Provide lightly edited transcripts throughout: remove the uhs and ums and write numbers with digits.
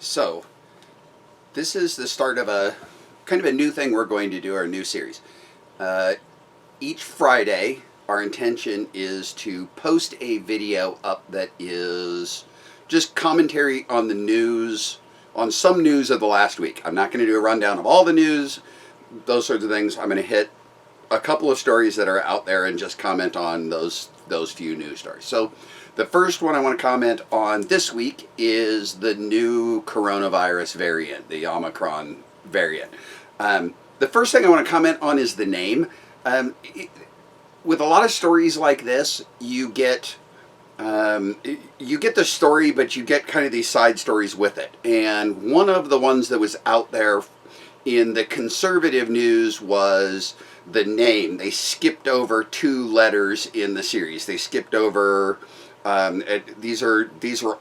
So, this is the start of a kind of a new thing we're going to do, our new series. Uh, each Friday, our intention is to post a video up that is just commentary on the news, on some news of the last week. I'm not going to do a rundown of all the news, those sorts of things. I'm going to hit a couple of stories that are out there and just comment on those few news stories. So the first one I want to comment on this week is the new coronavirus variant, the Omicron variant. The first thing I want to comment on is the name. With a lot of stories like this, you get the story, but you get kind of these side stories with it. And one of the ones that was out there in the conservative news was the name. They skipped over 2 letters in the series. They skipped over these are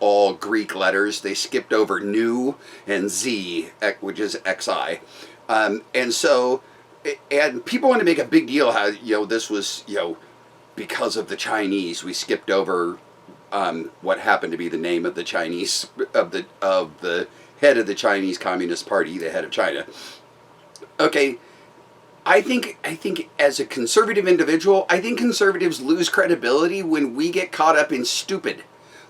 all Greek letters. They skipped over nu and z, which is xi, and so and people want to make a big deal how this was because of the Chinese. We skipped over what happened to be the name of the Chinese of the head of the Chinese Communist Party, the head of China. Okay. I think as a conservative individual, I think conservatives lose credibility when we get caught up in stupid.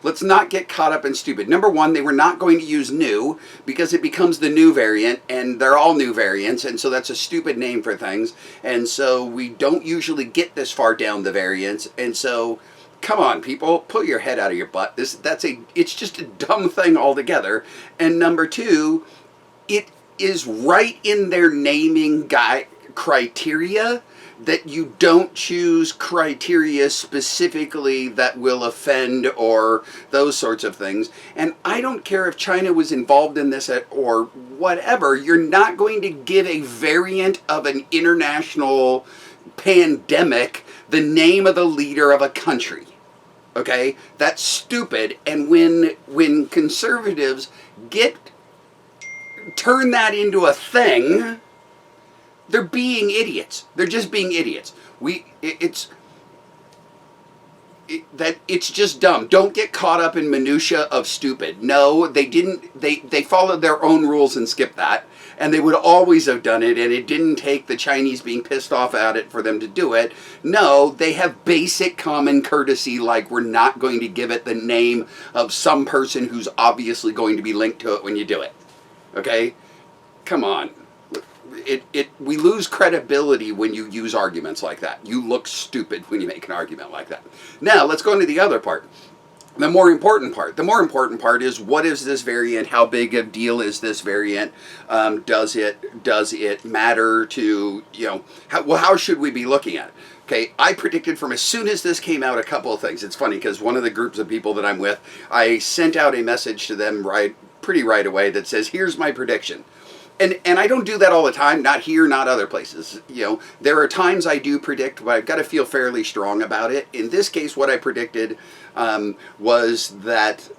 Let's not get caught up in stupid. Number one, they were not going to use new because it becomes the new variant, and they're all new variants, and so that's a stupid name for things. And so we don't usually get this far down the variants, and so come on, people, pull your head out of your butt. It's just a dumb thing altogether. And number two, it is right in their naming criteria that you don't choose criteria specifically that will offend or those sorts of things. And I don't care if China was involved in this or whatever, you're not going to give a variant of an international pandemic the name of the leader of a country. Okay? That's stupid. And when conservatives turn that into a thing, they're being idiots. They're just being idiots. It's just dumb. Don't get caught up in minutia of stupid. No, they didn't. They followed their own rules and skipped that, and they would always have done it. And it didn't take the Chinese being pissed off at it for them to do it. No, they have basic common courtesy, like we're not going to give it the name of some person who's obviously going to be linked to it when you do it. Okay, come on. We lose credibility when you use arguments like that. You look stupid when you make an argument like that. Now, let's go into the other part. The more important part. The more important part is, what is this variant? How big a deal is this variant? Does it matter to, how should we be looking at it? Okay, I predicted from as soon as this came out a couple of things. It's funny because one of the groups of people that I'm with, I sent out a message to them pretty right away that says, here's my prediction. And I don't do that all the time, not here, not other places. There are times I do predict, but I've got to feel fairly strong about it. In this case, what I predicted was that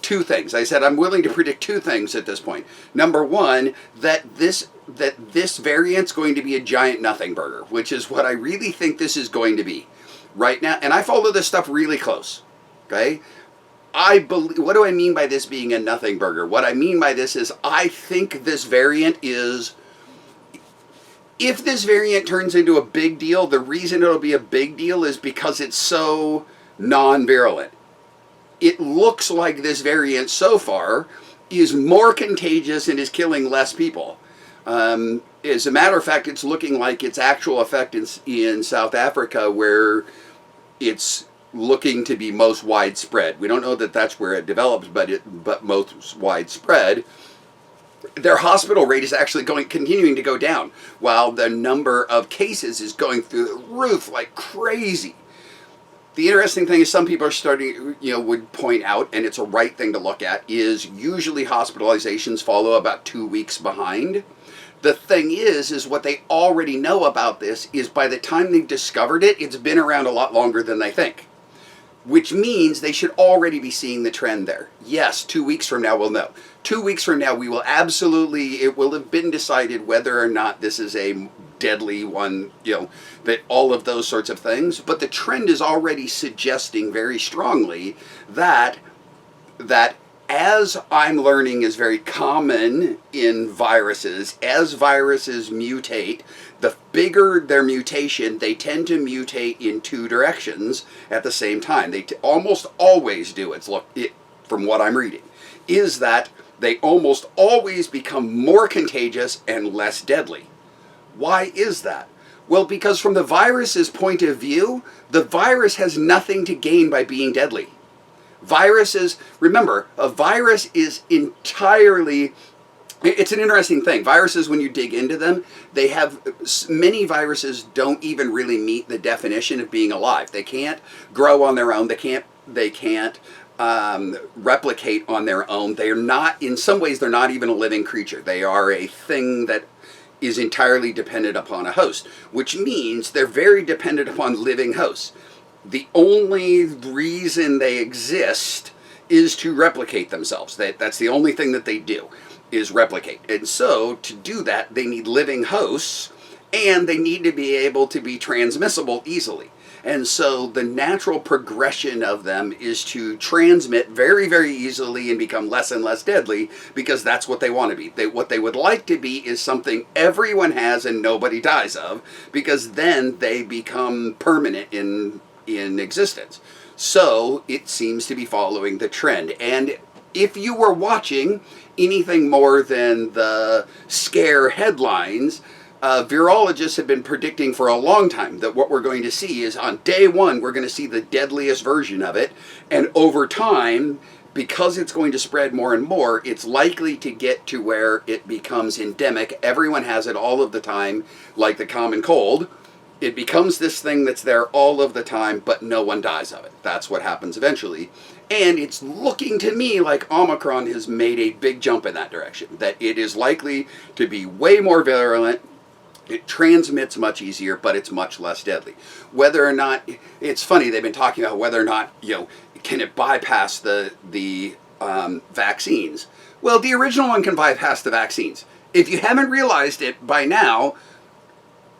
2 things. I said I'm willing to predict 2 things at this point. Number one, that this variant's going to be a giant nothing burger, which is what I really think this is going to be right now. And I follow this stuff really close. Okay. What do I mean by this being a nothing burger? What I mean by this is I think this variant is, if this variant turns into a big deal, the reason it'll be a big deal is because it's so non-virulent. It looks like this variant so far is more contagious and is killing less people. As a matter of fact, it's looking like its actual effect in South Africa, where it's looking to be most widespread. We don't know that that's where it develops, but most widespread. Their hospital rate is actually continuing to go down, while the number of cases is going through the roof like crazy. The interesting thing is, some people are starting, would point out, and it's a right thing to look at, is usually hospitalizations follow about 2 weeks behind. The thing is what they already know about this is, by the time they've discovered it, it's been around a lot longer than they think. Which means they should already be seeing the trend there. Yes, 2 weeks from now we'll know. 2 weeks from now we will it will have been decided whether or not this is a deadly one, that all of those sorts of things. But the trend is already suggesting very strongly that as I'm learning is very common in viruses, as viruses mutate, the bigger their mutation, they tend to mutate in two directions at the same time. They almost always do. From what I'm reading, is that they almost always become more contagious and less deadly. Why is that? Well, because from the virus's point of view, the virus has nothing to gain by being deadly. Viruses, remember, a virus is entirely, it's an interesting thing. Viruses, when you dig into them, they have, many viruses don't even really meet the definition of being alive. They can't grow on their own. They can't replicate on their own. They are not, in some ways, they're not even a living creature. They are a thing that is entirely dependent upon a host, which means they're very dependent upon living hosts. The only reason they exist is to replicate themselves. That's the only thing that they do, is replicate. And so to do that, they need living hosts, and they need to be able to be transmissible easily. And so the natural progression of them is to transmit very, very easily and become less and less deadly, because that's what they want to be. What they would like to be is something everyone has and nobody dies of, because then they become permanent in existence. So it seems to be following the trend. And if you were watching anything more than the scare headlines, virologists have been predicting for a long time that what we're going to see is, on day one, we're going to see the deadliest version of it. And over time, because it's going to spread more and more, it's likely to get to where it becomes endemic. Everyone has it all of the time, like the common cold. It becomes this thing that's there all of the time, but no one dies of it. That's what happens eventually. And it's looking to me like Omicron has made a big jump in that direction, that it is likely to be way more virulent. It transmits much easier, but it's much less deadly. Whether or not, it's funny, they've been talking about whether or not, can it bypass the vaccines? Well, the original one can bypass the vaccines. If you haven't realized it by now,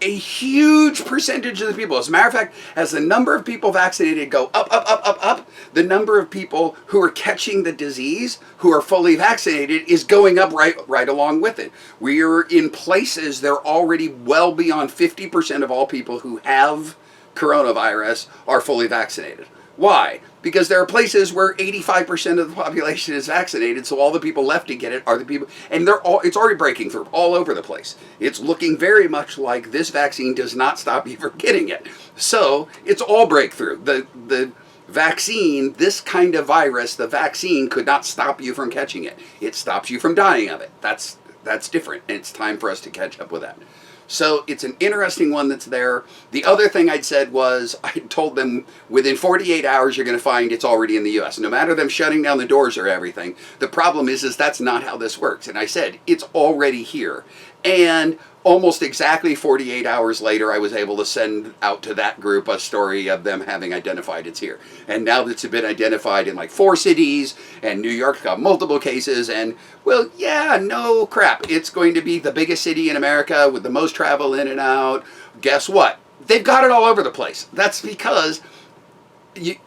a huge percentage of the people, as a matter of fact, as the number of people vaccinated go up, the number of people who are catching the disease, who are fully vaccinated, is going up right along with it. We are in places, they're already well beyond 50% of all people who have coronavirus are fully vaccinated. Why? Because there are places where 85% of the population is vaccinated, so all the people left to get it are the people, and it's already breaking through all over the place. It's looking very much like this vaccine does not stop you from getting it. So it's all breakthrough. The vaccine, this kind of virus, the vaccine could not stop you from catching it. It stops you from dying of it. That's different, and it's time for us to catch up with that. So it's an interesting one that's there. The other thing I'd said was, I told them within 48 hours you're going to find it's already in the U.S. No matter them shutting down the doors or everything, the problem is that's not how this works. And I said, it's already here. And almost exactly 48 hours later, I was able to send out to that group a story of them having identified it's here. And now that it's been identified in like 4 cities, and New York got multiple cases, and, well, yeah, no crap. It's going to be the biggest city in America with the most travel in and out. Guess what? They've got it all over the place. That's because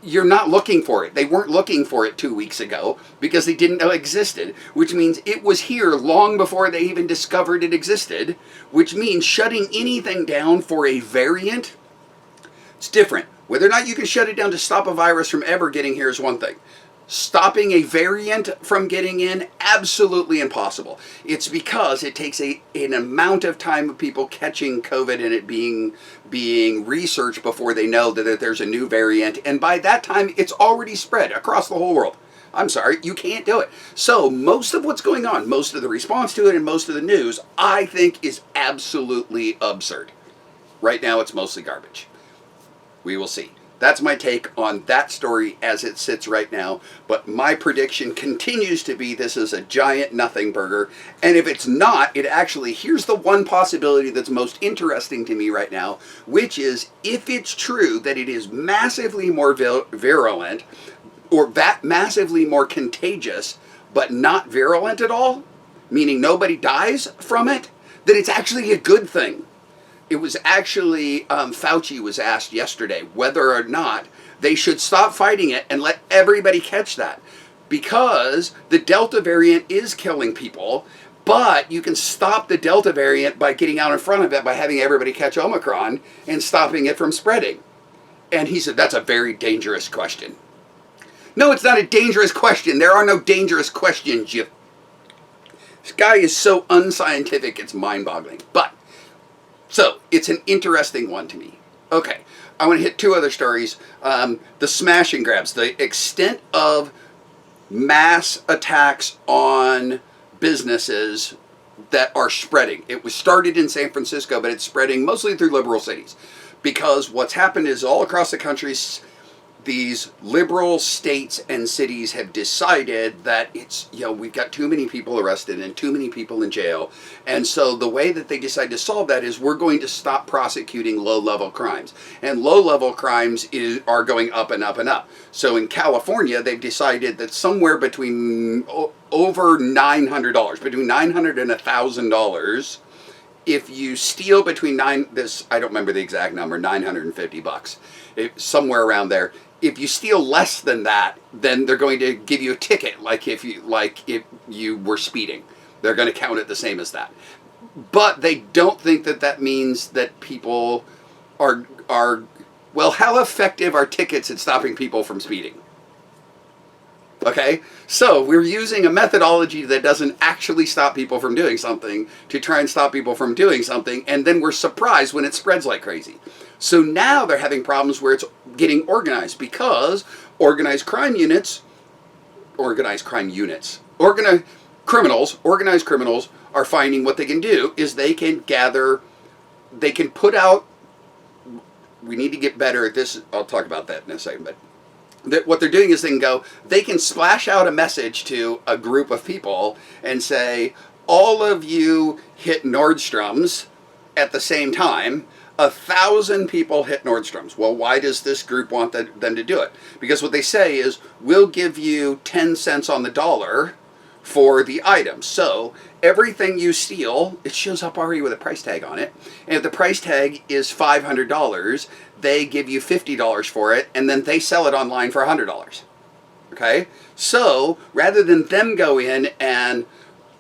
you're not looking for it. They weren't looking for it 2 weeks ago because they didn't know it existed, which means it was here long before they even discovered it existed, which means shutting anything down for a variant, it's different. Whether or not you can shut it down to stop a virus from ever getting here is one thing. Stopping a variant from getting in, absolutely impossible. It's because it takes an amount of time of people catching COVID and it being researched before they know that there's a new variant. And by that time, it's already spread across the whole world. I'm sorry, you can't do it. So most of what's going on, most of the response to it and most of the news, I think is absolutely absurd. Right now, it's mostly garbage. We will see. That's my take on that story as it sits right now. But my prediction continues to be this is a giant nothing burger. And if it's not, it actually, here's the one possibility that's most interesting to me right now, which is if it's true that it is massively more virulent or massively more contagious, but not virulent at all, meaning nobody dies from it, then it's actually a good thing. It was actually, Fauci was asked yesterday whether or not they should stop fighting it and let everybody catch that. because the Delta variant is killing people, but you can stop the Delta variant by getting out in front of it, by having everybody catch Omicron and stopping it from spreading. And he said, that's a very dangerous question. No, it's not a dangerous question. There are no dangerous questions. This guy is so unscientific, it's mind-boggling. But, so, it's an interesting one to me. Okay, I want to hit two other stories. The smash and grabs, the extent of mass attacks on businesses that are spreading. It was started in San Francisco, but it's spreading mostly through liberal cities. Because what's happened is all across the country, these liberal states and cities have decided that it's, we've got too many people arrested and too many people in jail. And so the way that they decide to solve that is we're going to stop prosecuting low-level crimes. And low-level crimes are going up and up and up. So in California, they've decided that somewhere between over $900, between $900 and $1,000, if you steal between I don't remember the exact number, $950, somewhere around there. If you steal less than that, then they're going to give you a ticket, like if you were speeding. They're going to count it the same as that. But they don't think that means that people are well, how effective are tickets at stopping people from speeding? Okay, so we're using a methodology that doesn't actually stop people from doing something to try and stop people from doing something, and then we're surprised when it spreads like crazy. So now they're having problems where it's getting organized, because organized criminals are finding what they can do is they can put out, we need to get better at this, I'll talk about that in a second, but what they're doing is they can splash out a message to a group of people and say, all of you hit Nordstrom's at the same time. 1,000 people hit Nordstrom's. Well, why does this group want them to do it? Because what they say is, we'll give you 10 cents on the dollar for the item. So everything you steal, it shows up already with a price tag on it. And if the price tag is $500, they give you $50 for it, and then they sell it online for $100. Okay? So rather than them go in and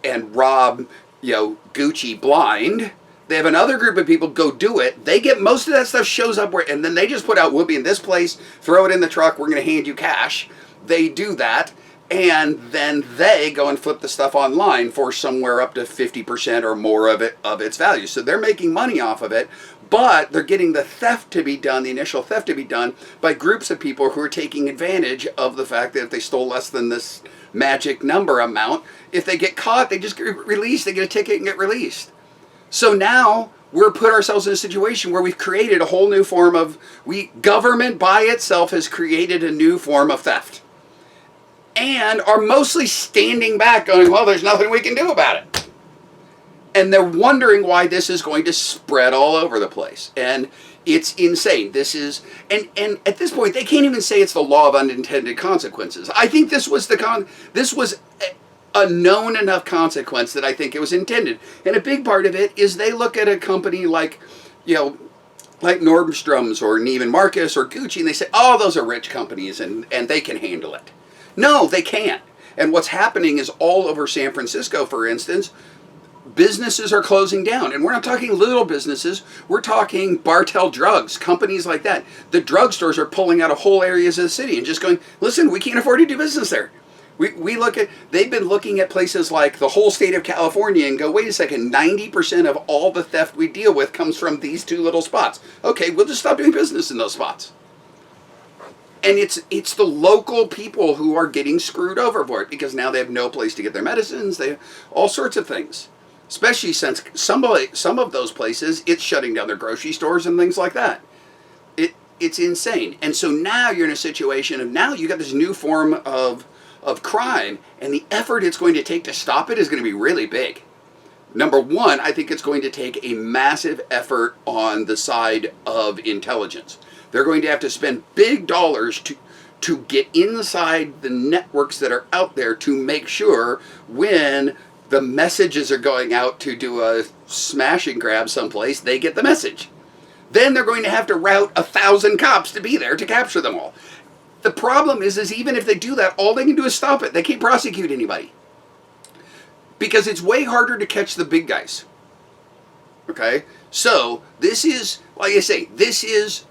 rob, Gucci blind, they have another group of people go do it. They get most of that stuff shows up and then they just put out, we'll be in this place, throw it in the truck, we're going to hand you cash. They do that, and then they go and flip the stuff online for somewhere up to 50% or more of its value. So they're making money off of it, but they're getting the theft to be done, the initial theft to be done by groups of people who are taking advantage of the fact that if they stole less than this magic number amount, if they get caught, they just get released, they get a ticket and get released. So now we're put ourselves in a situation where we've created a whole new form of, government by itself has created a new form of theft. And are mostly standing back going, well, there's nothing we can do about it. And they're wondering why this is going to spread all over the place. And it's insane. This is, and at this point, they can't even say it's the law of unintended consequences. I think this was a known enough consequence that I think it was intended. And a big part of it is they look at a company like Nordstrom's or Neiman Marcus or Gucci, and they say, oh, those are rich companies and they can handle it. No, they can't. And what's happening is all over San Francisco, for instance, businesses are closing down. And we're not talking little businesses. We're talking Bartell Drugs, companies like that. The drugstores are pulling out of whole areas of the city and just going, listen, we can't afford to do business there. They've been looking at places like the whole state of California and go, wait a second, 90% of all the theft we deal with comes from these two little spots. Okay, we'll just stop doing business in those spots. And it's the local people who are getting screwed over for it, because now they have no place to get their medicines, they have all sorts of things. Especially since some of those places, it's shutting down their grocery stores and things like that. It's insane. And so now you're in a situation of, now you got this new form of crime, and the effort it's going to take to stop it is going to be really big. Number one, I think it's going to take a massive effort on the side of intelligence. They're going to have to spend big dollars to get inside the networks that are out there to make sure when the messages are going out to do a smash and grab someplace, they get the message. Then they're going to have to route 1,000 cops to be there to capture them all. The problem is even if they do that, all they can do is stop it. They can't prosecute anybody. Because it's way harder to catch the big guys. Okay? So, this is, like I say, this is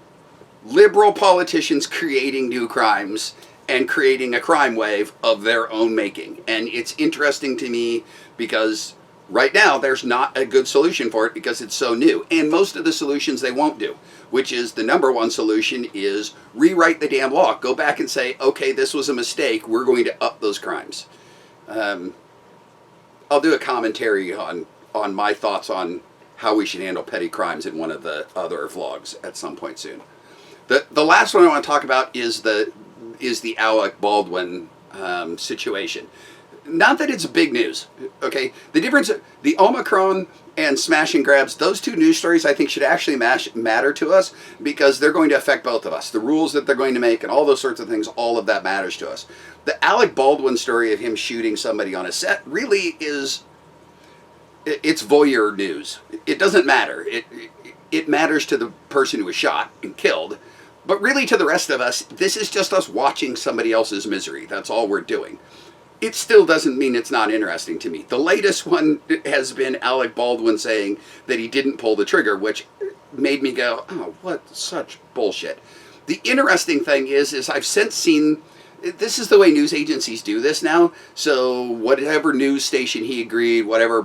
liberal politicians creating new crimes and creating a crime wave of their own making. And it's interesting to me because right now there's not a good solution for it because it's so new. And most of the solutions they won't do, which is the number one solution is rewrite the damn law. Go back and say, okay, this was a mistake. We're going to up those crimes. I'll do a commentary on my thoughts on how we should handle petty crimes in one of the other vlogs at some point soon. The last one I want to talk about is the Alec Baldwin situation. Not that it's big news, okay? The difference, the Omicron and smash and grabs, those two news stories I think should actually matter to us because they're going to affect both of us. The rules that they're going to make and all those sorts of things, all of that matters to us. The Alec Baldwin story of him shooting somebody on a set really is, it's voyeur news. It doesn't matter. It matters to the person who was shot and killed. But really to the rest of us, this is just us watching somebody else's misery. That's all we're doing. It still doesn't mean it's not interesting to me. The latest one has been Alec Baldwin saying that he didn't pull the trigger, which made me go, oh, what such bullshit. The interesting thing is I've since seen, this is the way news agencies do this now. So whatever news station he agreed, whatever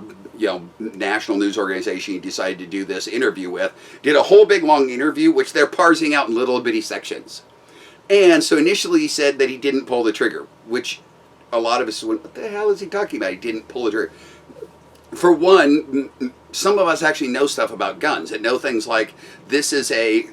national news organization he decided to do this interview with, did a whole big long interview, which they're parsing out in little bitty sections. And so initially he said that he didn't pull the trigger, which a lot of us went, what the hell is he talking about? He didn't pull the trigger. For one, some of us actually know stuff about guns and know things like this is a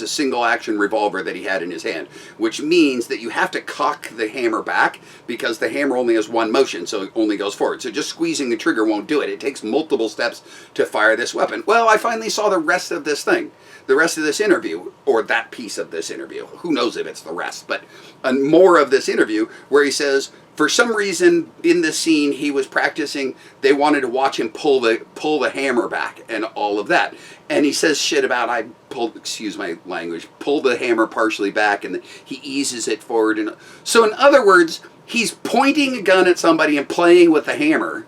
single action revolver that he had in his hand, which means that you have to cock the hammer back because the hammer only has one motion, so it only goes forward. So just squeezing the trigger won't do it. It takes multiple steps to fire this weapon. Well, I finally saw the rest of this thing, the rest of this interview, or that piece of this interview. Who knows if it's the rest, but more of this interview where he says, for some reason in the scene he was practicing, they wanted to watch him pull the hammer back and all of that. And he says shit about I pulled, excuse my language, pulled the hammer partially back and he eases it forward. And so in other words, he's pointing a gun at somebody and playing with the hammer.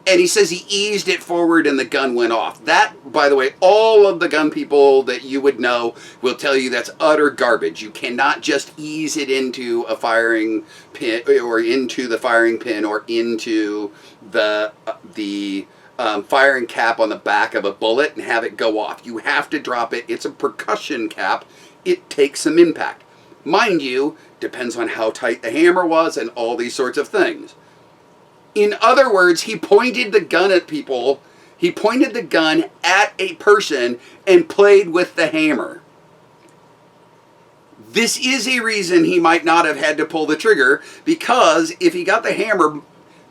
And he says he eased it forward and the gun went off. That, by the way, all of the gun people that you would know will tell you that's utter garbage. You cannot just ease it into a firing pin or into the firing pin or into the firing cap on the back of a bullet and have it go off. You have to drop it. It's a percussion cap. It takes some impact. Mind you, depends on how tight the hammer was and all these sorts of things. In other words, he pointed the gun at people, he pointed the gun at a person and played with the hammer. This is a reason he might not have had to pull the trigger, because if he got the hammer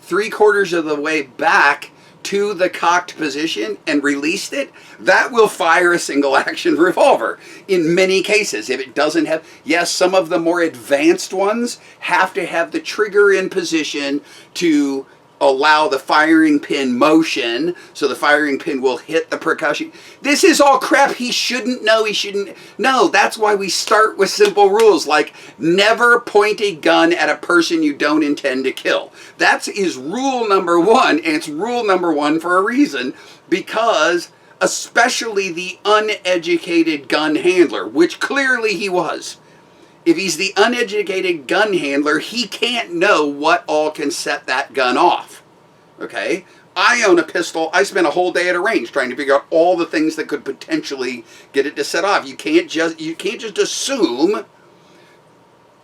3/4 of the way back to the cocked position and released it, that will fire a single action revolver in many cases. If it doesn't have, yes, some of the more advanced ones have to have the trigger in position to allow the firing pin motion, so the firing pin will hit the percussion. This is all crap he shouldn't know, he shouldn't know. That's why we start with simple rules like never point a gun at a person you don't intend to kill. That is rule number one, and it's rule number one for a reason, because especially the uneducated gun handler, which clearly he was. If he's the uneducated gun handler, he can't know what all can set that gun off. Okay? I own a pistol. I spent a whole day at a range trying to figure out all the things that could potentially get it to set off. You can't just assume,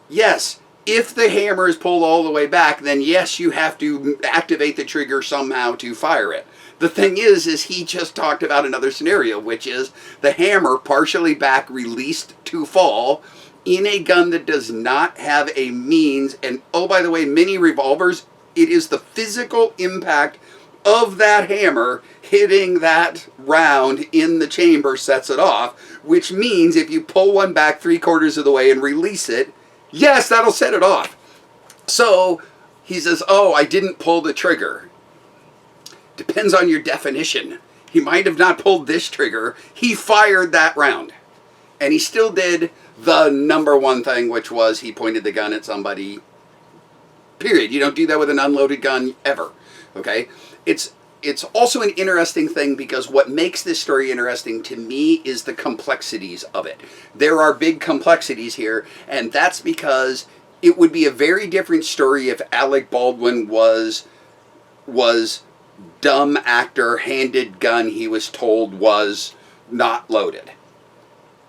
yes, if the hammer is pulled all the way back, then yes, you have to activate the trigger somehow to fire it. The thing is he just talked about another scenario, which is the hammer partially back released to fall in a gun that does not have a means, and oh, by the way, many revolvers, it is the physical impact of that hammer hitting that round in the chamber sets it off, which means if you pull one back 3/4 of the way and release it, yes, that'll set it off. So he says, oh, I didn't pull the trigger. Depends on your definition. He might have not pulled this trigger. He fired that round. And he still did the number one thing, which was he pointed the gun at somebody. Period. You don't do that with an unloaded gun ever. Okay? It's also an interesting thing because what makes this story interesting to me is the complexities of it. There are big complexities here, and that's because it would be a very different story if Alec Baldwin was dumb actor, handed gun he was told was not loaded.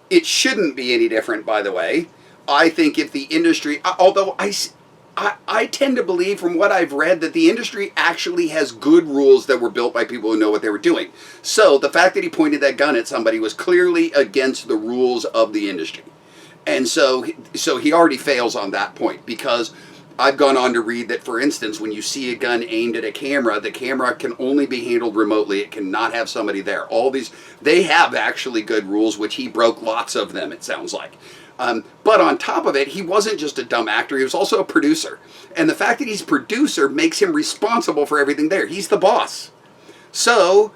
It shouldn't be any different, by the way. I think if the industry, although I tend to believe from what I've read that the industry actually has good rules that were built by people who know what they were doing. So the fact that he pointed that gun at somebody was clearly against the rules of the industry. And so he already fails on that point, because I've gone on to read that, for instance, when you see a gun aimed at a camera, the camera can only be handled remotely. It cannot have somebody there. All these, they have actually good rules, which he broke lots of them, it sounds like. But on top of it, he wasn't just a dumb actor, he was also a producer. And the fact that he's a producer makes him responsible for everything there. He's the boss. So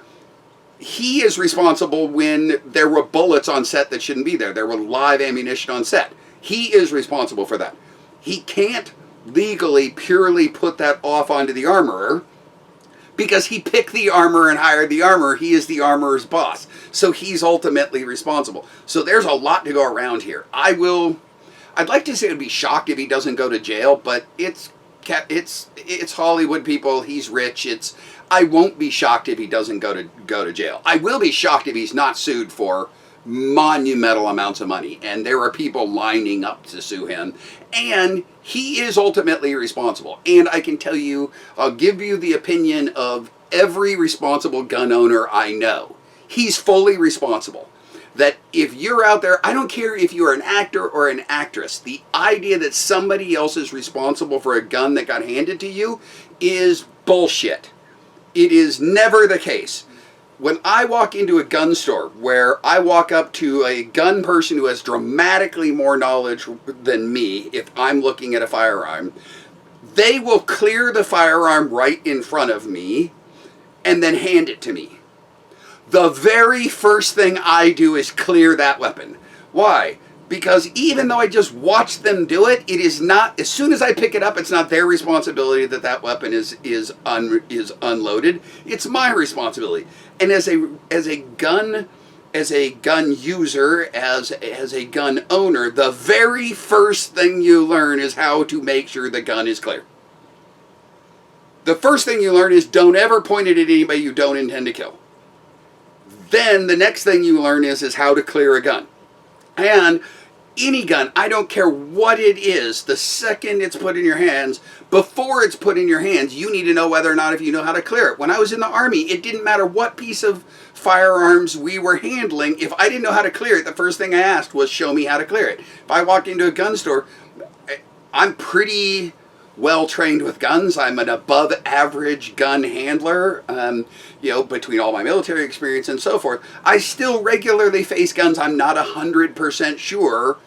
he is responsible when there were bullets on set that shouldn't be there. There were live ammunition on set. He is responsible for that. He can't legally purely put that off onto the armorer, because he picked the armorer and hired the armorer. He is the armorer's boss. So he's ultimately responsible. So there's a lot to go around here. I'd like to say I'd be shocked if he doesn't go to jail, but it's Hollywood, people. He's rich. I won't be shocked if he doesn't go to jail. I will be shocked if he's not sued for monumental amounts of money, and there are people lining up to sue him, and he is ultimately responsible. And I can tell you, I'll give you the opinion of every responsible gun owner I know. He's fully responsible. That if you're out there, I don't care if you're an actor or an actress, the idea that somebody else is responsible for a gun that got handed to you is bullshit. It is never the case. When I walk into a gun store where I walk up to a gun person who has dramatically more knowledge than me, if I'm looking at a firearm, they will clear the firearm right in front of me and then hand it to me. The very first thing I do is clear that weapon. Why? Because even though I just watched them do it, it is not, as soon as I pick it up, it's not their responsibility that that weapon is unloaded. It's my responsibility. And as a gun user, as a gun owner, the very first thing you learn is how to make sure the gun is clear. The first thing you learn is don't ever point it at anybody you don't intend to kill. Then the next thing you learn is how to clear a gun. And any gun, I don't care what it is, the second it's put in your hands, before it's put in your hands, you need to know whether or not if you know how to clear it. When I was in the Army, it didn't matter what piece of firearms we were handling. If I didn't know how to clear it, the first thing I asked was, show me how to clear it. If I walked into a gun store, I'm pretty well trained with guns. I'm an above average gun handler, between all my military experience and so forth. I still regularly face guns. I'm not 100% sure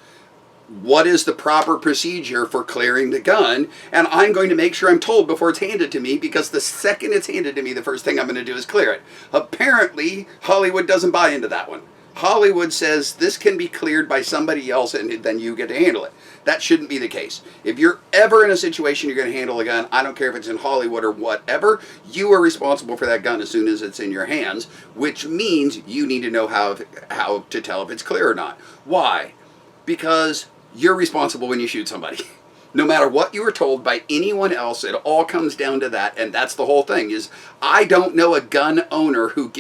what is the proper procedure for clearing the gun, and I'm going to make sure I'm told before it's handed to me, because the second it's handed to me, the first thing I'm going to do is clear it. Apparently, Hollywood doesn't buy into that one. Hollywood says this can be cleared by somebody else and then you get to handle it. That shouldn't be the case. If you're ever in a situation you're going to handle a gun, I don't care if it's in Hollywood or whatever, you are responsible for that gun as soon as it's in your hands, which means you need to know how to tell if it's clear or not. Why? Because you're responsible when you shoot somebody. No matter what you were told by anyone else, it all comes down to that, and that's the whole thing. Is I don't know a gun owner who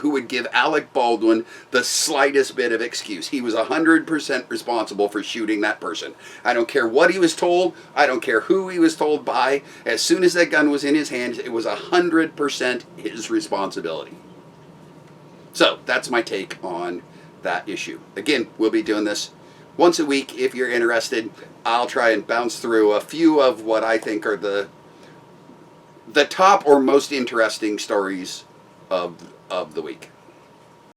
would give Alec Baldwin the slightest bit of excuse. He was 100% responsible for shooting that person. I don't care what he was told. I don't care who he was told by. As soon as that gun was in his hands, it was 100% his responsibility. So that's my take on that issue. Again, we'll be doing this once a week. If you're interested, I'll try and bounce through a few of what I think are the top or most interesting stories of the week.